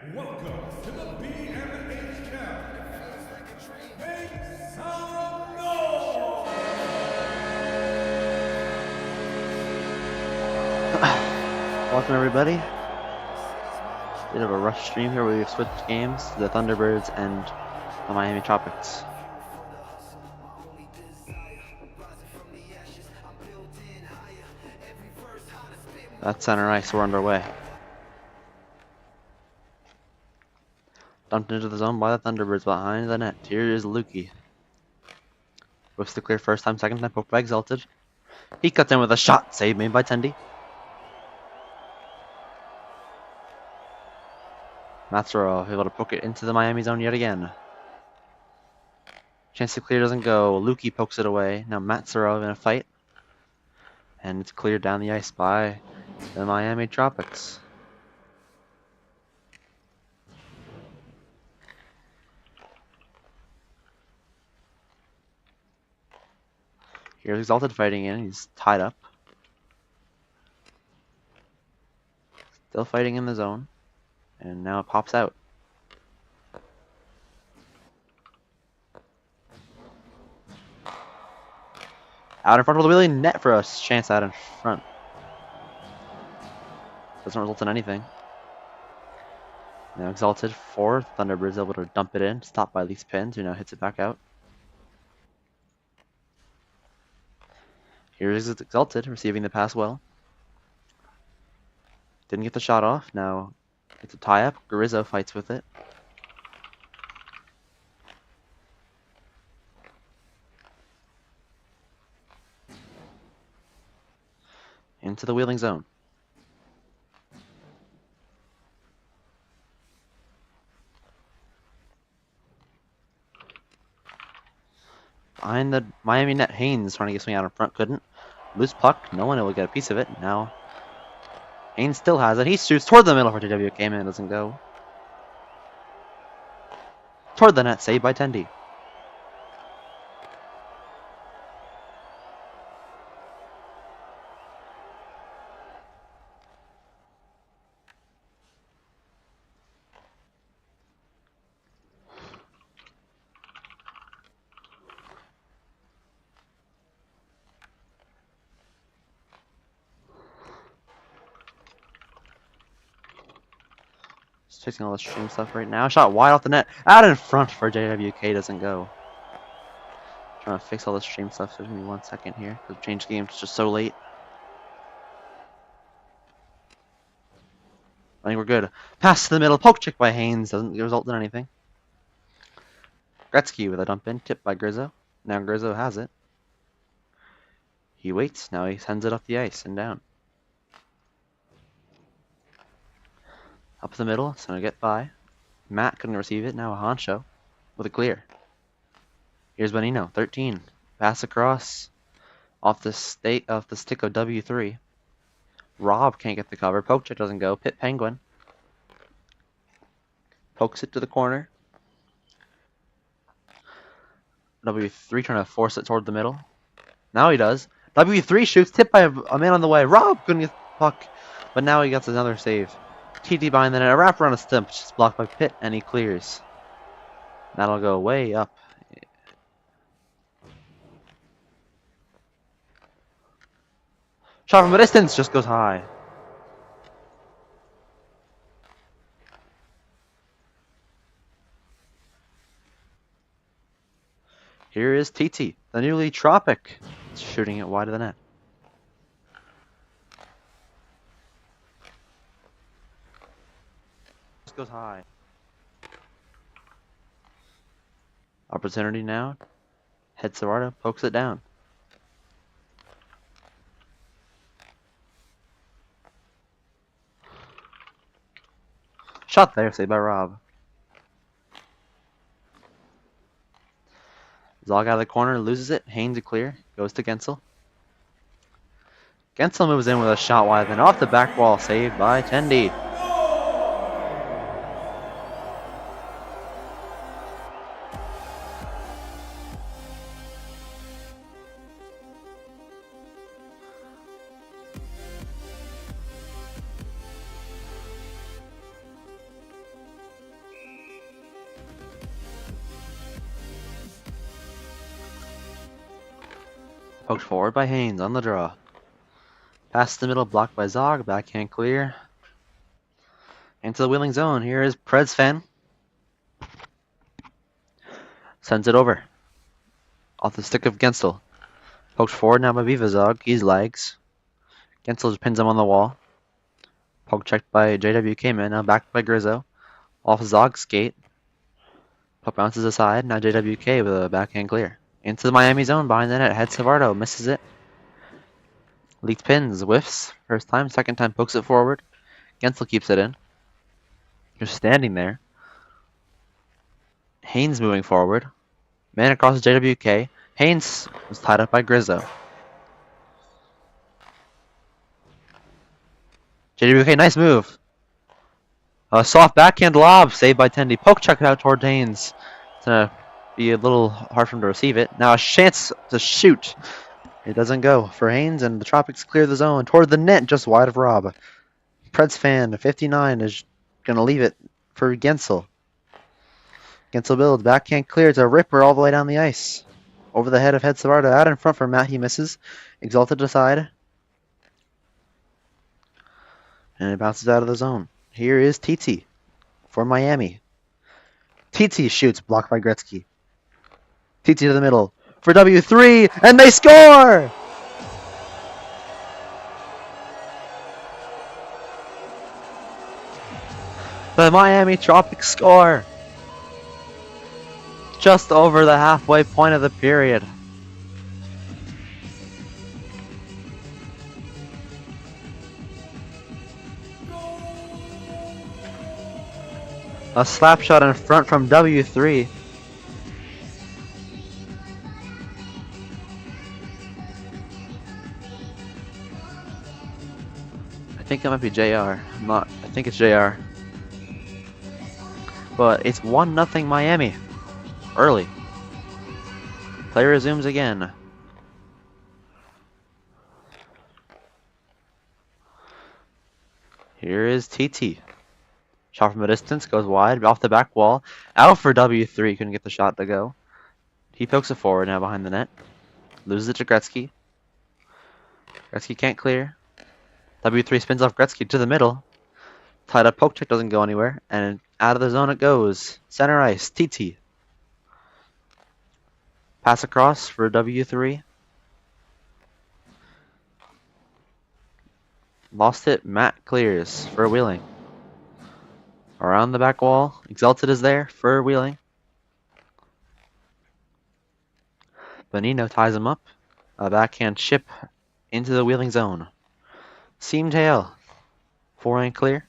Welcome to the bmhl. Make some noise! Welcome everybody. Bit of a rush stream here where we've switched games to the Thunderbirds and the Miami Tropics. That's center ice, we're underway. Dumped into the zone by the Thunderbirds behind the net. Here is Lukey. Whips the clear first time, second time, poked by Exalted. He cuts in with a shot, save made by Tendy. Matsuro able to poke it into the Miami zone yet again. Chance to clear doesn't go. Lukey pokes it away. Now Matsuro in a fight. And it's cleared down the ice by the Miami Tropics. Here's Exalted fighting in. He's tied up. Still fighting in the zone. And now it pops out. Out in front of the wheeling net for a chance out in front. Doesn't result in anything. Now Exalted for Thunderbirds able to dump it in. Stopped by Leafs Pins, who now hits it back out. Here is Exalted receiving the pass well. Didn't get the shot off. Now it's a tie-up. Grizzo fights with it. Into the wheeling zone. Behind the Miami net, Haynes trying to get something out in front, couldn't. Loose puck, no one will get a piece of it. Now Haynes still has it. He shoots toward the middle for JWK, and it doesn't go. Toward the net, saved by Tendy. Just fixing all the stream stuff right now. Shot wide off the net. Out in front for JWK, doesn't go. Trying to fix all the stream stuff. So give me 1 second here. Because change the game just so late. I think we're good. Pass to the middle. Poke check by Haynes. Doesn't result in anything. Gretzky with a dump in. Tipped by Grizzo. Now Grizzo has it. He waits. Now he sends it up the ice and down. Up the middle. It's going to get by. Matt couldn't receive it. Now a Honcho with a clear. Here's Benino. 13. Pass across. Off the stick of W3. Rob can't get the cover. Poke check doesn't go. Pit Penguin. Pokes it to the corner. W3 trying to force it toward the middle. Now he does. W3 shoots. Tipped by a man on the way. Rob couldn't get the puck. But now he gets another save. TT behind the net. A wrap around a stump. Just blocked by Pitt. And he clears. That'll go way up. Shot from a distance. Just goes high. Here is TT, the newly Tropic, shooting it wide of the net. This goes high. Opportunity now. Head Savarda, pokes it down. Shot there, saved by Rob. Zog out of the corner, loses it. Haynes a clear, goes to Gensel. Gensel moves in with a shot wide, then off the back wall, saved by Tendy. Poked forward by Haynes on the draw. Pass the middle, blocked by Zog. Backhand clear. Into the wheeling zone. Here is Predsfan. Sends it over. Off the stick of Gensel. Poked forward now by Vivazog. He's legs. Gensel just pins him on the wall. Poke checked by JWK man. Now backed by Grizzo. Off Zog's skate. Puck bounces aside. Now JWK with a backhand clear. Into the Miami zone behind the net. Heads Savardo. Misses it. Leaked pins. Whiffs. First time. Second time pokes it forward. Gensel keeps it in. Just standing there. Haynes moving forward. Man across JWK. Haynes was tied up by Grizzo. JWK, nice move. A soft backhand lob saved by Tendy. Poke check it out toward Haynes. It's going to be a little hard for him to receive it. Now a chance to shoot. It doesn't go for Haynes, and the Tropics clear the zone toward the net just wide of Rob. Preds fan 59 is going to leave it for Gensel. Gensel builds. Backhand clear. It's a ripper all the way down the ice. Over the head of Head Savardo. Out in front for Matt. He misses. Exalted aside. And it bounces out of the zone. Here is TT for Miami. TT shoots. Blocked by Gretzky. TT to the middle for W3. And they score! The Miami Tropics score. Just over the halfway point of the period. A slap shot in front from W3. I think it might be JR. I think it's JR. But it's 1-0 Miami. Early. Play resumes again. Here is TT. Shot from a distance, goes wide, off the back wall. Out for W3, couldn't get the shot to go. He pokes it forward now behind the net. Loses it to Gretzky. Gretzky can't clear. W3 spins off Gretzky to the middle. Tied up poke check, doesn't go anywhere. And out of the zone it goes. Center ice, TT. Pass across for W3. Lost it. Matt clears for Wheeling. Around the back wall. Exalted is there for Wheeling. Bonino ties him up. A backhand chip into the Wheeling zone. Seam tail. Forehand clear.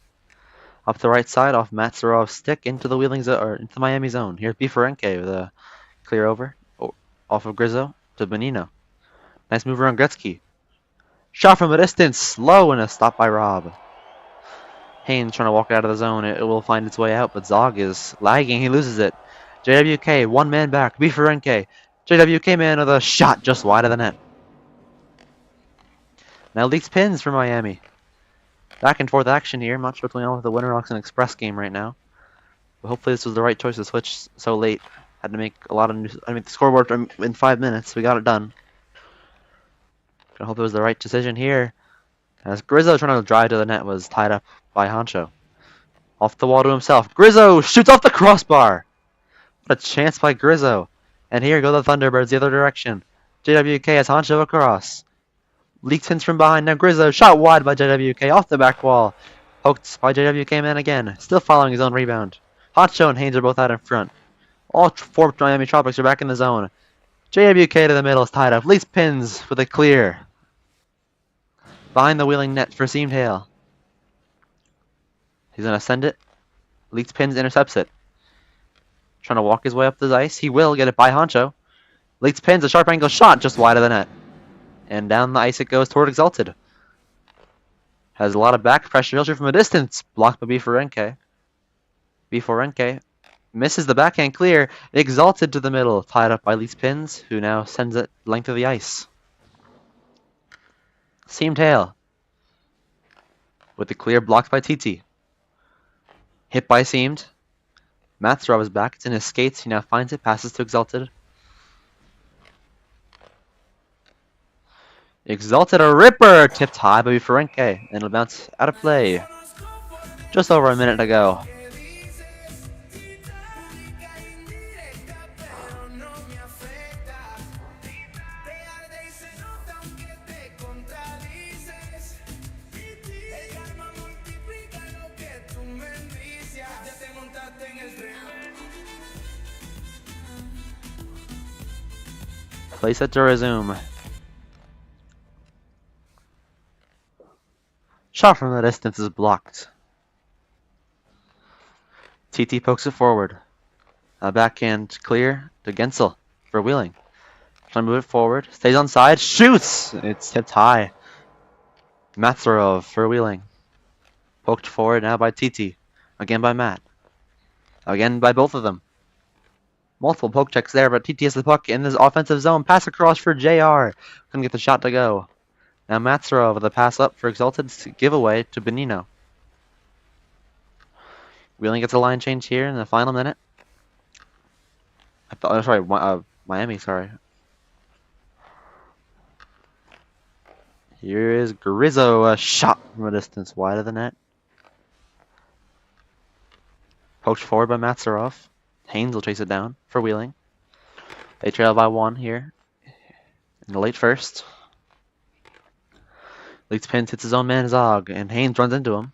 Up the right side off Matt Sarov's stick into the Wheeling zone, or into the Miami zone. Here's Biferenke with a clear over. Off of Grizzo to Bonino. Nice move around Gretzky. Shot from a distance. Low and a stop by Rob. Haynes trying to walk out of the zone. It will find its way out, but Zog is lagging. He loses it. JWK, one man back. Biferenke. JWK man with a shot just wide of the net. Now leaks pins for Miami. Back and forth action here. Not sure what's going on with the Winter Oxen Express game right now. But hopefully this was the right choice to switch so late. Had to make a lot of the scoreboard in 5 minutes. We got it done. I hope it was the right decision here. As Grizzo trying to drive to the net was tied up by Honcho. Off the wall to himself. Grizzo shoots off the crossbar. What a chance by Grizzo. And here go the Thunderbirds the other direction. JWK has Honcho across. Leaks pins from behind. Now Grizzo shot wide by JWK off the back wall. Poked by JWK man again. Still following his own rebound. Honcho and Haynes are both out in front. All four Miami Tropics are back in the zone. JWK to the middle is tied up. Leaks pins with a clear. Behind the Wheeling net for Seam Tail. He's going to send it. Leaks pins, intercepts it. Trying to walk his way up the ice. He will get it by Honcho. Leaks pins, a sharp angle shot just wide of the net. And down the ice it goes toward Exalted. Has a lot of back pressure. He'll shoot from a distance. Blocked by Biferenke. Biferenke misses the backhand clear. Exalted to the middle. Tied up by Leaks pins, who now sends it length of the ice. Seam Tail. With the clear blocked by TT. Hit by Seamed. Matsrov is back. It's in his skates. He now finds it. Passes to Exalted. Exalted a ripper! Tipped high by Ferenque, and it'll bounce out of play. Just over a minute to go. Play set to resume. Shot from the distance is blocked. TT pokes it forward. A backhand clear to Gensel for Wheeling. Trying to move it forward. Stays on side. Shoots! It's tipped high. Matsarov for Wheeling. Poked forward now by TT. Again by Matt. Again by both of them. Multiple poke checks there, but TT has the puck in this offensive zone. Pass across for JR. Couldn't get the shot to go. Now Matsarov with a pass up for Exalted's giveaway to Benino. Wheeling gets a line change here in the final minute. Miami, sorry. Here is Grizzo, a shot from a distance wide of the net. Poked forward by Matsarov. Haynes will chase it down for Wheeling. They trail by 1 here in the late first. Leaks pins, hits his own man Zog, and Haynes runs into him.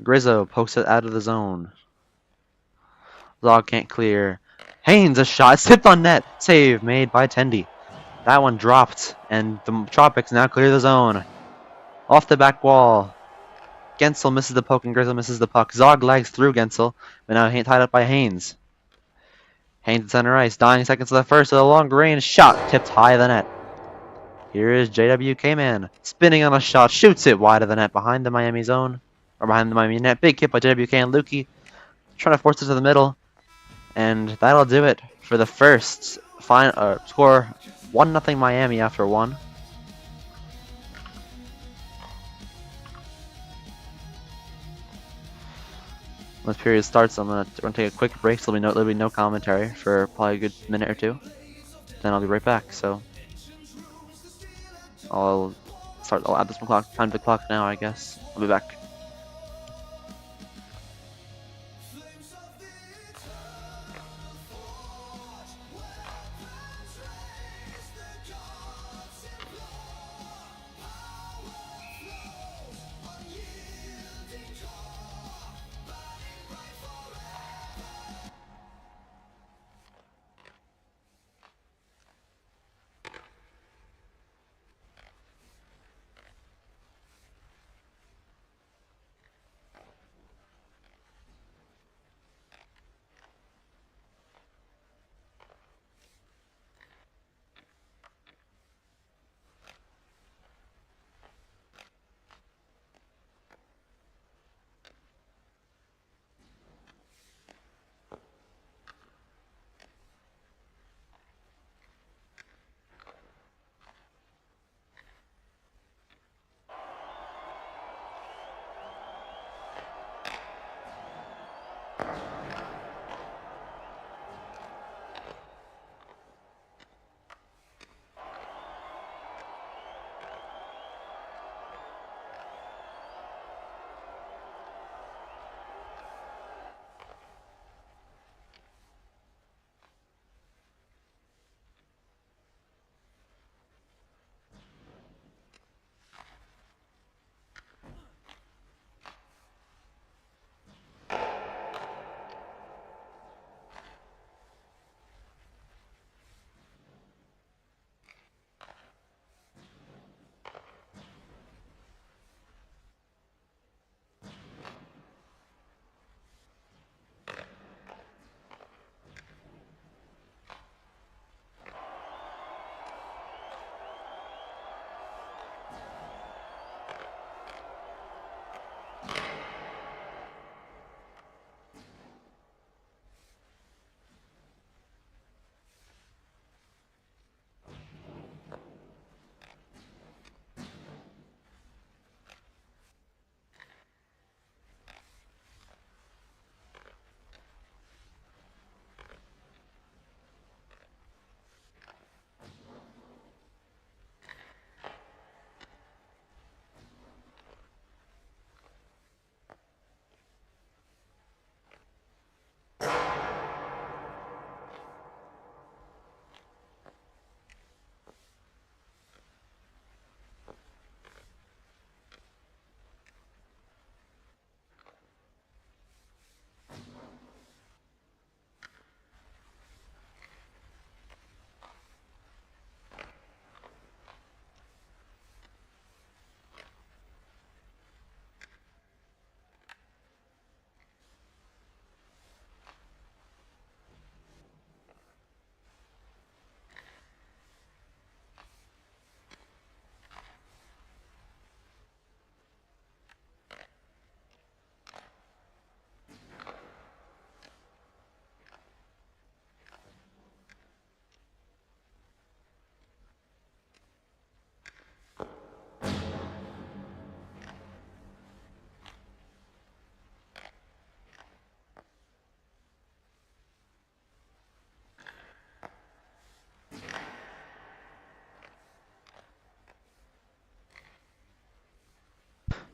Grizzo pokes it out of the zone. Zog can't clear. Haynes, a shot. It's tipped on net. Save made by Tendy. That one dropped, and the Tropics now clear the zone. Off the back wall. Gensel misses the poke, and Grizzo misses the puck. Zog lags through Gensel, but now tied up by Haynes. Haynes at center ice, dying seconds of the first with a long range shot, tipped high of the net. Here is JWK-man, spinning on a shot, shoots it wide of the net behind the Miami zone, or behind the Miami net. Big hit by JWK and Lukey, trying to force it to the middle, and that'll do it for the first score. 1-0 Miami after 1. When this period starts, I'm gonna take a quick break, so there'll be no commentary for probably a good minute or two. Then I'll be right back. So I'll add this time to the clock now, I guess. I'll be back.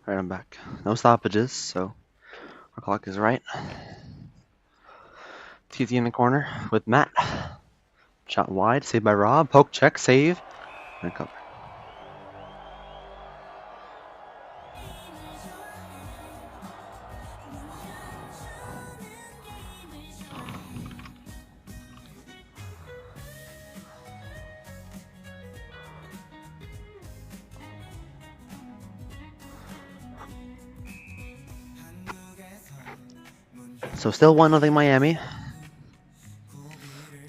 Alright, I'm back. No stoppages, so our clock is right. TT in the corner with Matt. Shot wide, saved by Rob. Poke check, save, and cover. So still 1-0 Miami.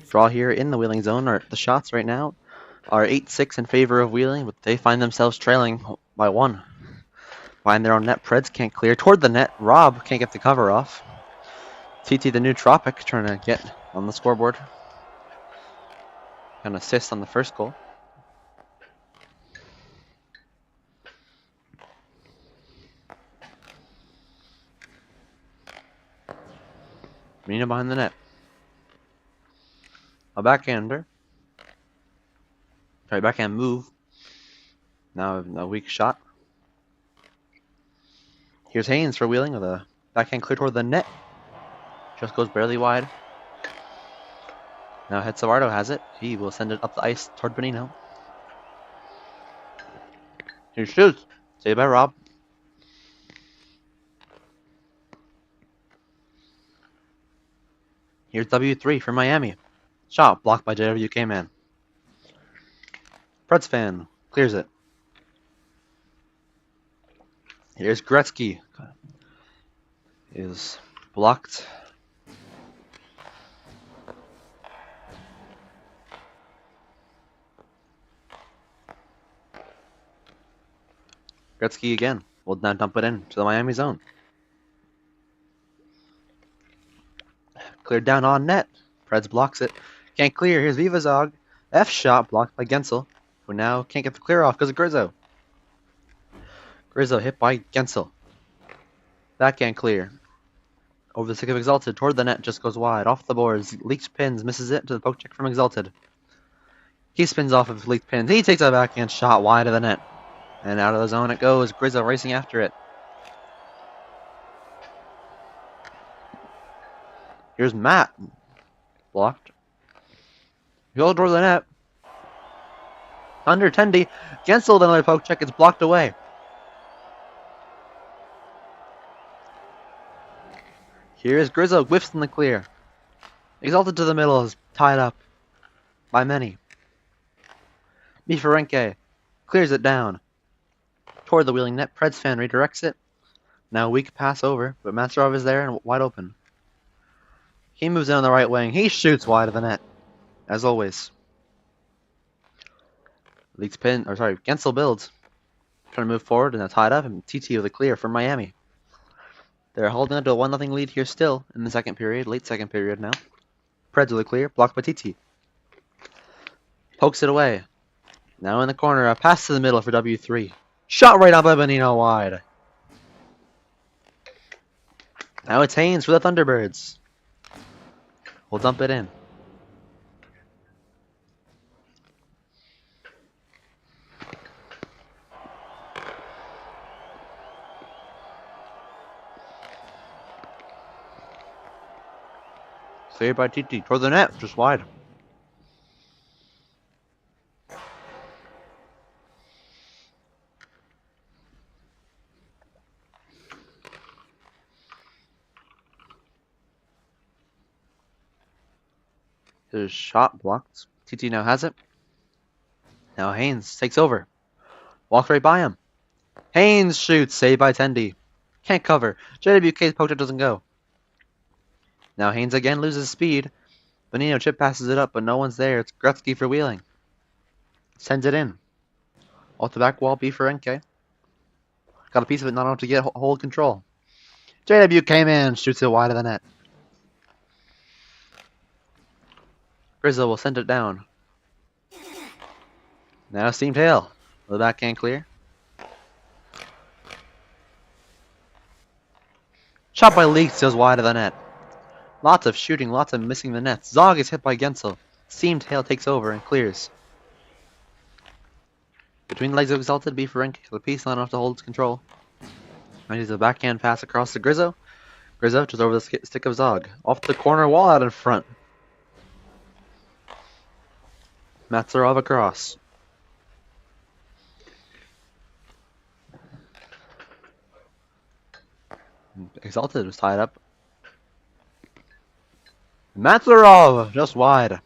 Draw here in the Wheeling zone. The shots right now are 8-6 in favor of Wheeling, but they find themselves trailing by 1. Behind their own net, Preds can't clear. Toward the net, Rob can't get the cover off. TT, the new Tropic, trying to get on the scoreboard. An assist on the first goal. Mina behind the net. A backhander. Sorry, backhand move. Now a weak shot. Here's Haynes for Wheeling with a backhand clear toward the net. Just goes barely wide. Now Hetzavardo has it. He will send it up the ice toward Benino. He shoots. Saved by Rob. Here's W3 for Miami. Shot blocked by JWK man. Preds fan clears it. Here's Gretzky. Is blocked. Gretzky again. Will now dump it in to the Miami zone. Cleared down on net. Preds blocks it. Can't clear. Here's Vivazog. F shot blocked by Gensel, who now can't get the clear off because of Grizzo. Grizzo hit by Gensel. Backhand clear. Over the stick of Exalted. Toward the net. Just goes wide. Off the boards. Leaks pins. Misses it to the poke check from Exalted. He spins off of leaked pins. He takes a backhand shot wide of the net. And out of the zone it goes. Grizzo racing after it. Here's Matt. Blocked. He'll toward the net. Under Tendy. Gensel, then another poke check. It's blocked away. Here's Grizzo. Whiffs in the clear. Exalted to the middle. Is tied up by many. Biferenke clears it down. Toward the Wheeling net. Preds fan redirects it. Now weak pass over, but Masterov is there and wide open. He moves in on the right wing. He shoots wide of the net, as always. Leaks pin, or sorry, Gensel builds. Trying to move forward and they're tied up, and TT with a clear for Miami. They're holding on to a 1-0 lead here still in the second period, late second period now. Preds with a clear, blocked by TT. Pokes it away. Now in the corner, a pass to the middle for W3. Shot right out by Benino wide. Now it's Haynes for the Thunderbirds. We'll dump it in. Saved by TT. Toward the net, just wide. His shot blocked. TT now has it. Now Haynes takes over. Walks right by him. Haynes shoots. Saved by Tendy. Can't cover. JWK's poke doesn't go. Now Haynes again loses speed. Benino chip passes it up, but no one's there. It's Gretzky for Wheeling. Sends it in. Off the back wall, Biferenke. Got a piece of it, not enough to get hold control. JWK man shoots it wide of the net. Grizzo will send it down. Now Steam Tail. The backhand clear. Shot by Leaks goes wide of the net. Lots of shooting, lots of missing the nets. Zog is hit by Gensel. Steam Tail takes over and clears. Between the legs of Exalted, Biferenke, the piece not enough to hold its control. Now he's a backhand pass across to Grizzo. Grizzo just over the stick of Zog. Off the corner wall out in front. Matsarov across. Exalted was tied up. Matsarov just wide.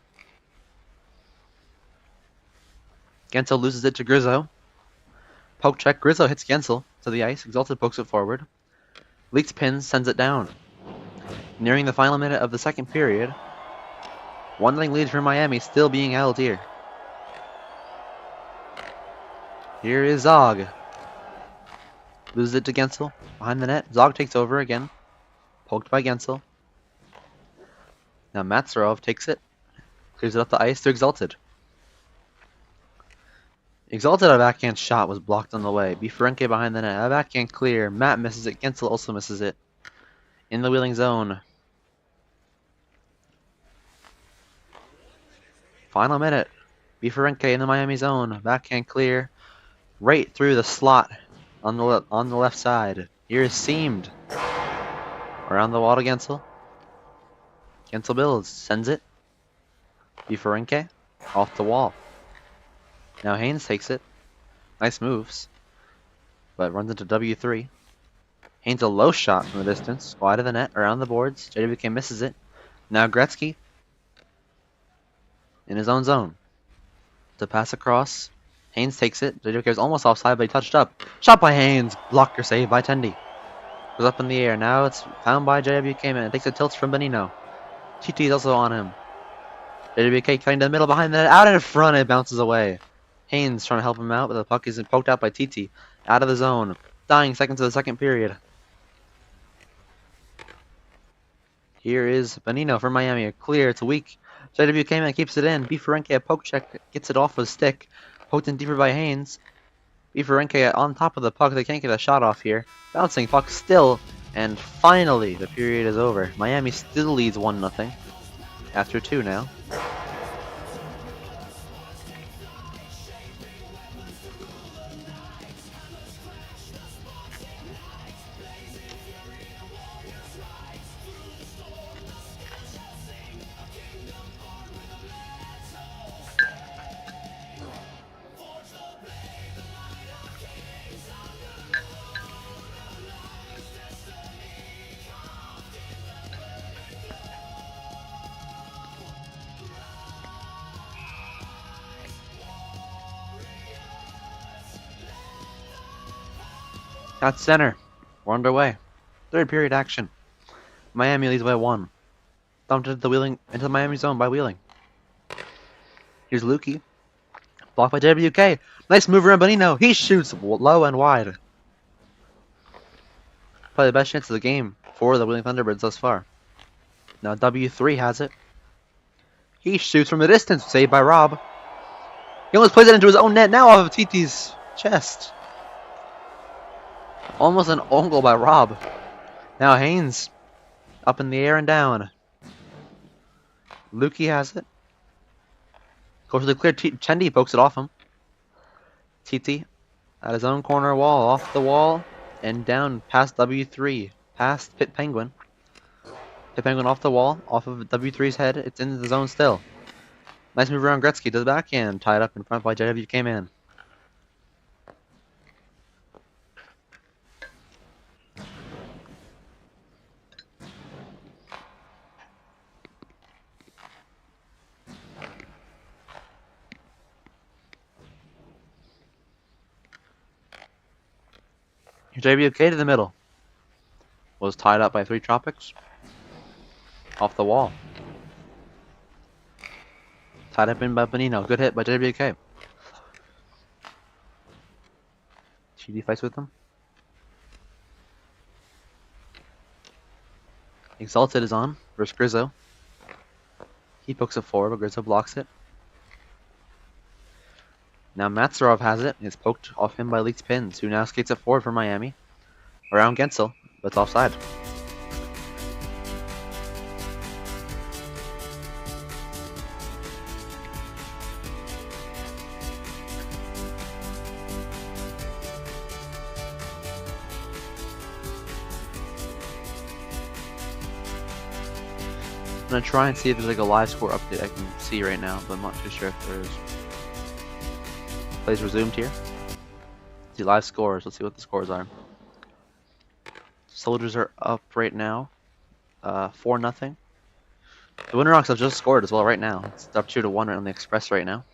Gensel loses it to Grizzo. Poke check. Grizzo hits Gensel to the ice. Exalted pokes it forward. Leaks pins, sends it down. Nearing the final minute of the second period. 1-0 lead for Miami, still being held here. Here is Zog. Loses it to Gensel. Behind the net. Zog takes over again. Poked by Gensel. Now Matsarov takes it. Clears it up the ice to Exalted. Exalted, a backhand shot was blocked on the way. Biferenke behind the net. A backhand clear. Matt misses it. Gensel also misses it. In the wheeling zone. Final minute. Biferenke in the Miami zone. Backhand clear. Right through the slot on the left side. Here is seamed. Around the wall to Gensel. Gensel builds. Sends it. Biferenke. Off the wall. Now Haynes takes it. Nice moves. But runs into W3. Haynes a low shot from the distance. Wide of the net. Around the boards. JWK misses it. Now Gretzky. In his own zone. To pass across. Haynes takes it. JWK is almost offside, but he touched up. Shot by Haynes. Blocker save by Tendy. Goes up in the air. Now it's found by JWK, man. It takes a tilt from Benino. TT is also on him. JWK cutting to the middle behind the net. Out in front. It bounces away. Haynes trying to help him out, but the puck is poked out by TT. Out of the zone. Dying seconds of the second period. Here is Benino for Miami. A clear. It's weak. JWK man keeps it in. Biferenke, a poke check, gets it off with stick. Poked in deeper by Haynes. Biferenke on top of the puck. They can't get a shot off here. Bouncing puck still. And finally, the period is over. Miami still leads 1-0. After 2 now. At center. We're underway. Third period action. Miami leads by 1. Dumped into the Miami zone by Wheeling. Here's Lukey. Blocked by JWK. Nice move around Benino. He shoots low and wide. Probably the best chance of the game for the Wheeling Thunderbirds thus far. Now W3 has it. He shoots from a distance. Saved by Rob. He almost plays it into his own net. Now off of TT's chest. Almost an own goal by Rob. Now Haynes. Up in the air and down. Lukey has it. Goes to the clear. Chendi pokes it off him. TT. At his own corner wall. Off the wall. And down past W3. Past Pit Penguin. Pit Penguin off the wall. Off of W3's head. It's in the zone still. Nice move around Gretzky to the backhand. Tied up in front by JWK man. JWK to the middle. Was tied up by 3 Tropics. Off the wall. Tied up in by Benino. Good hit by JWK. GD fights with him. Exalted is on versus Grizzo. He pokes it forward, but Grizzo blocks it. Now Matsarov has it. It's poked off him by Leaks Pins, who now skates it forward for Miami. Around Gensel, but it's offside. I'm gonna try and see if there's like a live score update I can see right now, but I'm not too sure if there is. Plays resumed here. See live scores. Let's see what the scores are. Soldiers are up right now, 4-0. The Winter Rocks have just scored as well right now. It's up 2-1 right on the Express right now.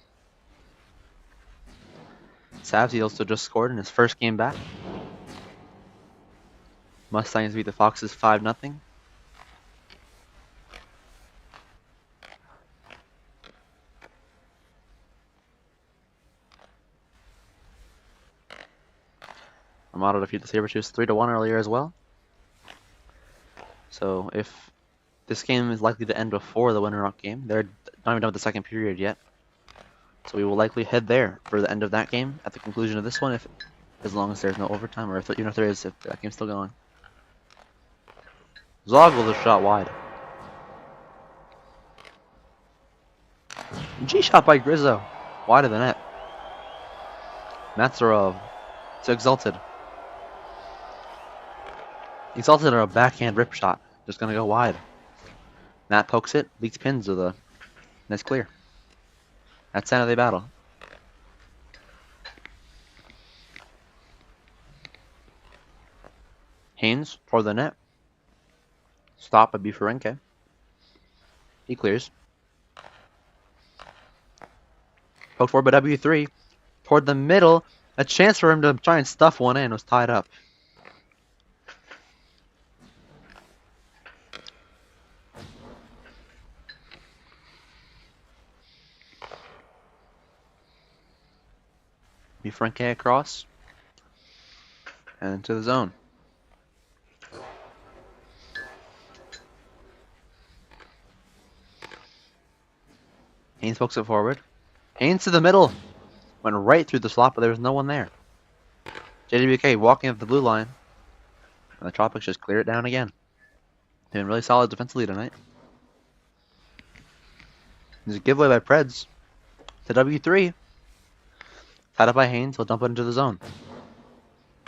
Savsy also just scored in his first game back. Mustangs beat the Foxes 5-0. Armada defeat the Sabretooths 3-1 earlier as well. So if this game is likely to end before the Winter Rock game, they're not even done with the second period yet. So we will likely head there for the end of that game at the conclusion of this one, as long as there's no overtime, or even if there is, if that game's still going. Zog with a shot wide. G shot by Grizzo, wide of the net. Matsarov to Exalted. Exalted on a backhand rip shot, just gonna go wide. Matt pokes it, leaks pins with a nice clear. That's the end of the battle. Haynes for the net. Stop by Biferenke. He clears. Poked forward by W3. Toward the middle. A chance for him to try and stuff one in. Was tied up. Biferenke across. And into the zone. Haynes pokes it forward. Haynes to the middle. Went right through the slot, but there was no one there. JWK walking up the blue line. And the Tropics just clear it down again. Doing really solid defensively tonight. There's a giveaway by Preds to W3. Tied up by Haynes. He'll dump it into the zone.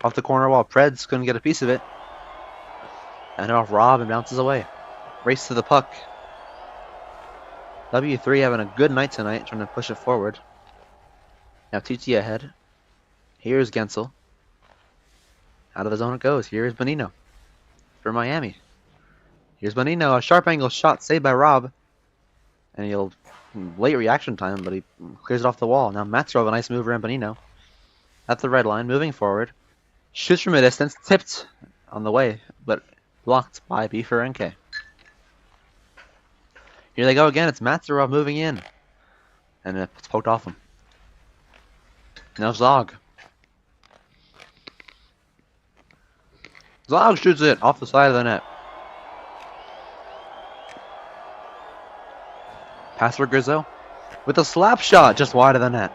Off the corner wall. Preds couldn't get a piece of it. And off Rob and bounces away. Race to the puck. W3 having a good night tonight, trying to push it forward. Now TT ahead. Here's Gensel. Out of the zone it goes. Here's Bonino for Miami. Here's Bonino. A sharp angle shot saved by Rob. And he'll late reaction time, but he clears it off the wall. Now Matsarov, a nice move around Bonino. At the red line, moving forward. Shoots from a distance, tipped on the way, but blocked by Biferenke. Here they go again. It's Matsarov moving in. And it's poked off him. Now Zog. Zog shoots it off the side of the net. Pass for Grizzo. With a slap shot just wide of the net.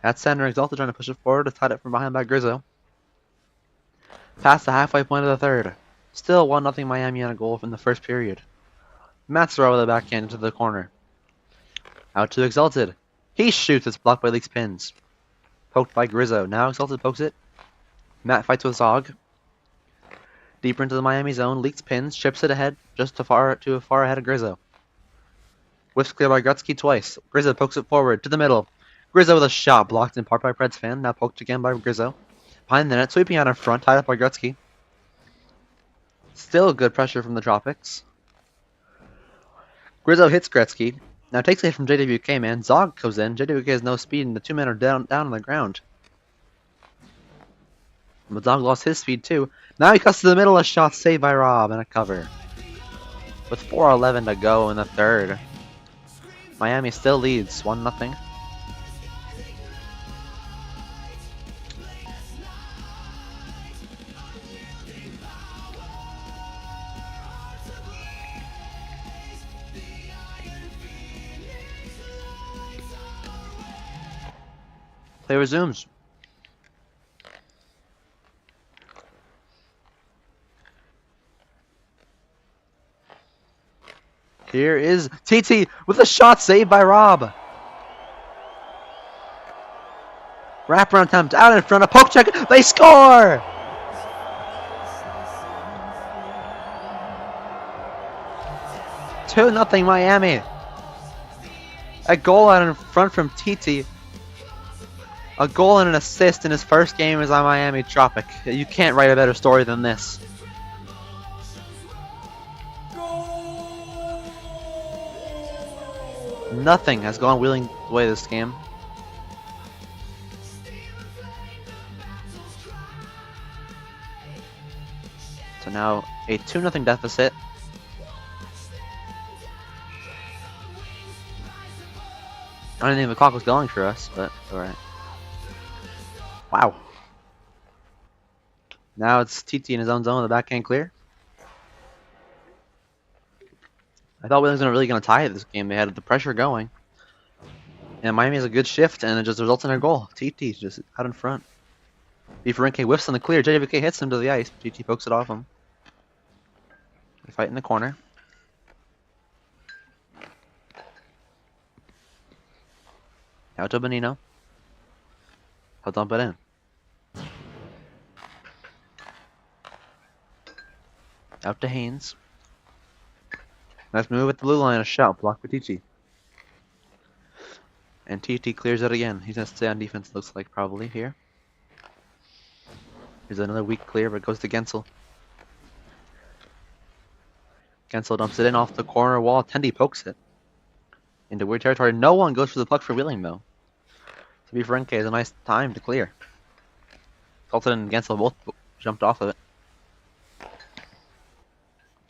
At center, Exalted trying to push it forward. It's tied up from behind by Grizzo. Past the halfway point of the third. Still 1-0 Miami on a goal from the first period. Matsarov with a backhand into the corner. Out to Exalted. He shoots. It's blocked by Leaks pins. Poked by Grizzo. Now Exalted pokes it. Matt fights with Zog. Deeper into the Miami zone. Leaks pins. Chips it ahead. Just too far ahead of Grizzo. Whiffs clear by Grutsky twice. Grizzo pokes it forward to the middle. Grizzo with a shot. Blocked in part by Preds fan. Now poked again by Grizzo. Behind the net. Sweeping out in front. Tied up by Grutsky. Still good pressure from the Tropics. Grizzo hits Gretzky. Now takes a hit from JWK, man. Zog goes in. JWK has no speed, and the two men are down on the ground. But Zog lost his speed, too. Now he cuts to the middle. A shot saved by Rob and a cover. With 4:11 to go in the third. Miami still leads 1-0. Play resumes. Here is TT with a shot saved by Rob. Wraparound attempt out in front of poke check. They score! 2-0 Miami. A goal out in front from TT. A goal and an assist in his first game as a Miami Tropic. You can't write a better story than this. Nothing has gone Wheeling away this game. So now a 2-0 deficit. I didn't think the clock was going for us, but alright. Wow. Now it's TT in his own zone, the backhand clear. I thought Wheeling's really going to tie this game. They had the pressure going. And Miami has a good shift, and it just results in a goal. TT just out in front. Bferenke whiffs on the clear. JWK hits him to the ice. TT pokes it off him. They fight in the corner. Out to Bonino. He'll dump it in. Out to Haynes. Nice move at the blue line. A shot blocked by TT. And TT clears it again. He's going to stay on defense, looks like, probably here. Here's another weak clear, but it goes to Gensel. Gensel dumps it in off the corner wall. Tendy pokes it into weird territory. No one goes for the puck for Wheeling, though. So Bferenke has a nice time to clear. Fulton and Gensel both jumped off of it.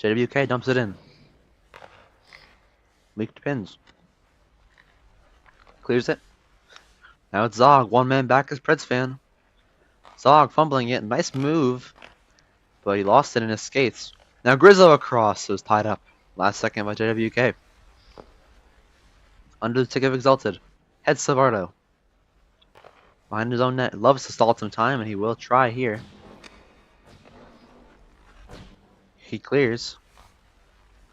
JWK dumps it in. Leaked pins. Clears it. Now it's Zog. One man back as Preds fan. Zog fumbling it. Nice move. But he lost it in his skates. Now Grizzo across. It was tied up. Last second by JWK. Under the tick of Exalted. Heads Savardo. Behind his own net. Loves to stall some time, and he will try here. He clears.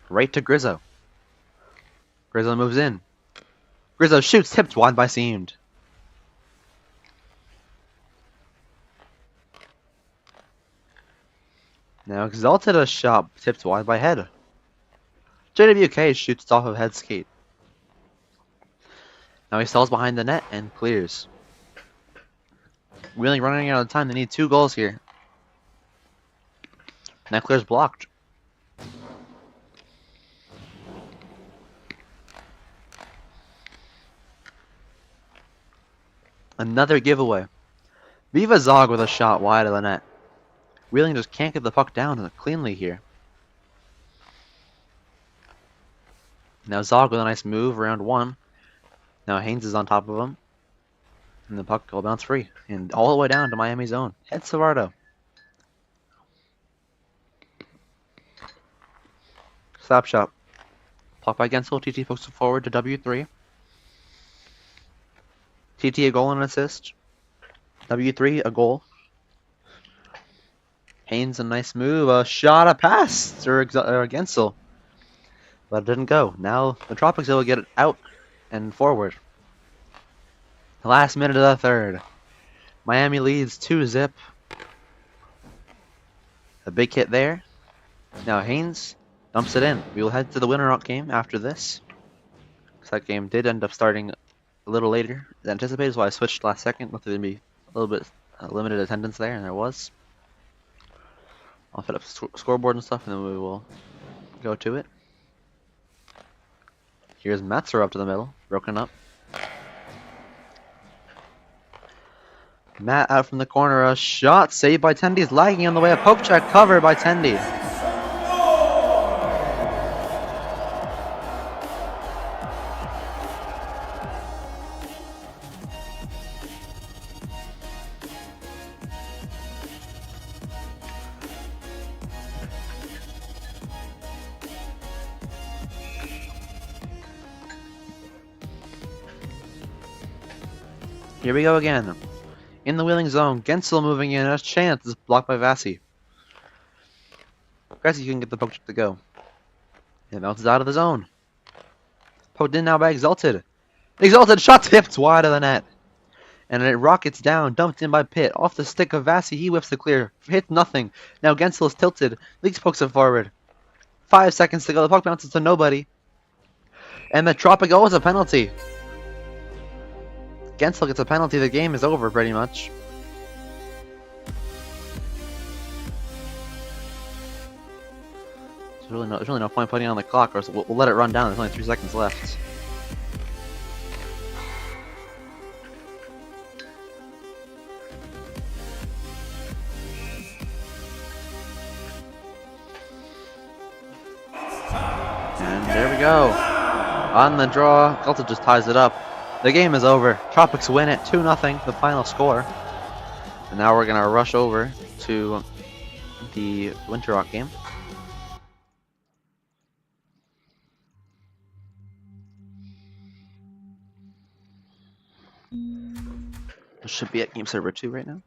Right to Grizzo. Grizzo moves in. Grizzo shoots, tipped wide by Seamed. Now Exalted a shot, tipped wide by Head. JWK shoots off of Head skate. Now he stalls behind the net and clears. Really running out of time. They need 2 goals here. That clear's blocked. Another giveaway. Viva Zog with a shot wide of the net. Wheeling just can't get the puck down cleanly here. Now Zog with a nice move around 1. Now Haynes is on top of him. And the puck will bounce free. And all the way down to Miami's zone. Head Savardo. Slap shot. Puck by Gensel. TT pokes it forward to W3. TT a goal and an assist. W3 a goal. Haynes a nice move. A shot, a pass to Gensel. But it didn't go. Now the Tropics will get it out and forward. The last minute of the third. Miami leads 2-0. A big hit there. Now Haynes dumps it in. We will head to the winner-out game after this. That game did end up starting a little later than anticipated, so I switched last second. Looked to be a little bit limited attendance there, and there was. I'll fit up scoreboard and stuff, and then we will go to it. Here's Metzer up to the middle, broken up. Matt out from the corner, a shot saved by Tendy. Is lagging on the way. A poke check covered by Tendy. Here we go again. In the Wheeling zone, Gensel moving in. A chance is blocked by Vasi. Vasi can get the poke check to go. It bounces out of the zone. Poked in now by Exalted. Exalted shot tipped wide of the net. And it rockets down, dumped in by Pitt. Off the stick of Vasi, he whiffs the clear. Hits nothing. Now Gensel is tilted. Leaks pokes it forward. 5 seconds to go. The puck bounces to nobody. And the Tropic is a penalty. Gensel gets a penalty. The game is over pretty much. There's really no point putting it on the clock, or else we'll let it run down. There's only 3 seconds left. And there we go. On the draw, Delta just ties it up. The game is over. Tropics win it 2-0, the final score. And now we're gonna rush over to the Winter Rock game. This should be at game server 2 right now.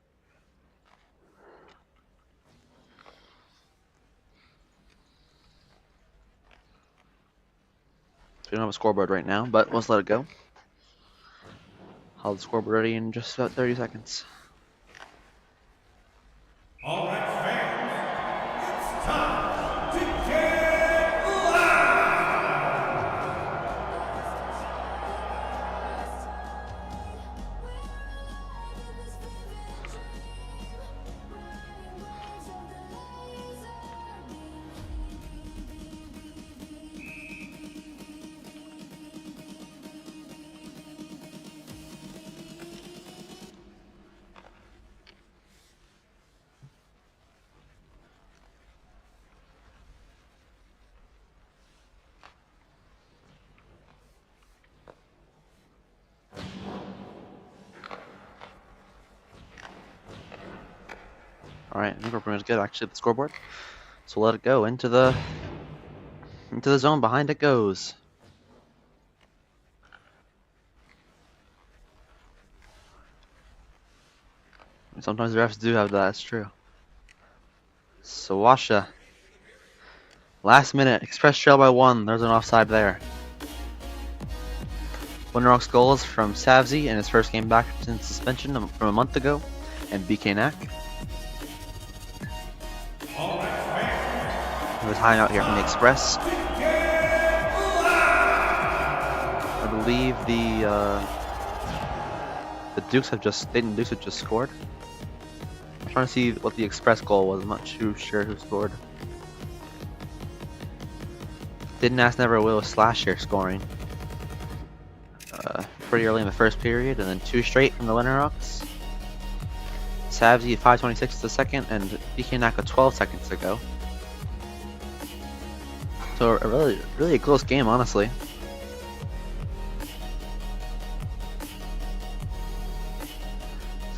So we don't have a scoreboard right now, but let's let it go. I'll have the scoreboard ready in just about 30 seconds. All right, fans, it's time to get loud. Alright, I think we're pretty much good actually at the scoreboard. So let it go into the zone. Behind it goes. Sometimes the refs do have that, it's true. Sawasha. Last minute, Express trail by 1. There's an offside there. Winrock's goals from Savzi in his first game back since suspension from a month ago, and BK Knack. We have a timeout here from the Express. I believe the Dukes have just scored. I'm trying to see what the Express goal was. I'm not too sure who scored. Didn't ask, never will. Slash here scoring. Pretty early in the first period, and then 2 straight from the Winrocks. Savzi at 5:26 the second, and BK Knack at 12 seconds to go. So a really a close game, honestly.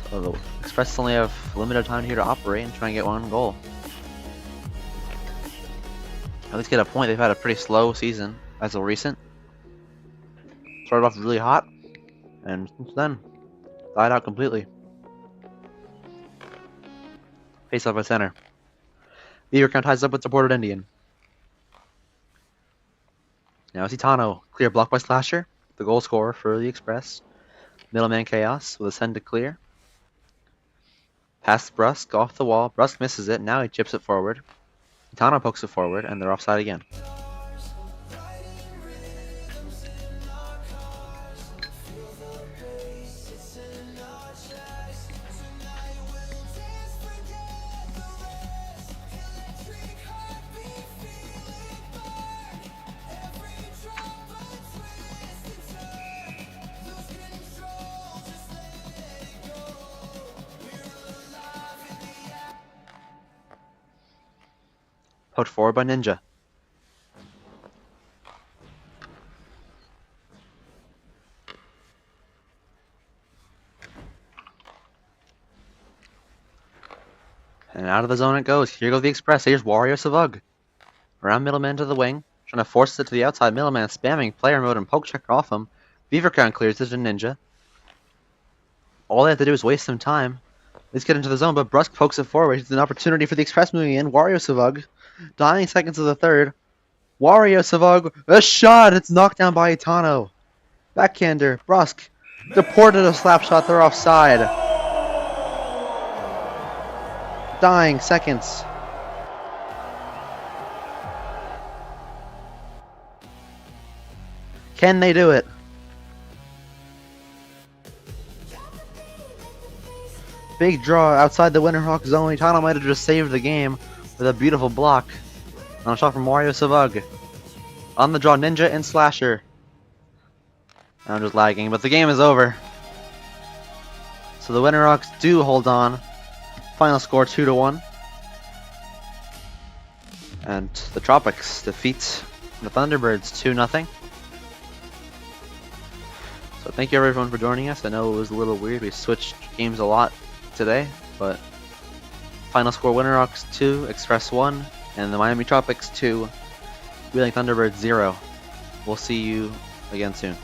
So the Express only have limited time here to operate and try and get 1 goal. At least get a point. They've had a pretty slow season as of recent. Started off really hot, and since then, died out completely. Face off by center. Beaver count ties up with supported Indian. Now it's Itano. Clear block by Slasher, the goal scorer for the Express. Middleman Chaos with a send to clear. Pass Brusque off the wall. Brusque misses it. Now he chips it forward. Itano pokes it forward, and they're offside again. Poked forward by Ninja. And out of the zone it goes. Here goes the Express. Here's Wario Savug. Around Middleman to the wing. Trying to force it to the outside. Middleman spamming player mode and poke checker off him. Beaver Crown clears it to Ninja. All they have to do is waste some time. Let's get into the zone, but Brusque pokes it forward. It's an opportunity for the Express moving in. Wario Savug. Dying seconds of the third. Wario Savug. A shot! It's knocked down by Itano. Backhander. Brusque. Deported a slap shot. They're offside. Dying seconds. Can they do it? Big draw outside the Winterhawk zone. Itano might have just saved the game with a beautiful block on a shot from Mario Savug. On the draw, Ninja and Slasher. I'm just lagging, but the game is over. So the Winterhawks do hold on. Final score 2-1. And the Tropics defeat the Thunderbirds 2-0. So thank you everyone for joining us. I know it was a little weird. We switched games a lot today, but final score Winterhawks 2, Express 1, and the Miami Tropics 2, Wheeling Thunderbirds 0. We'll see you again soon.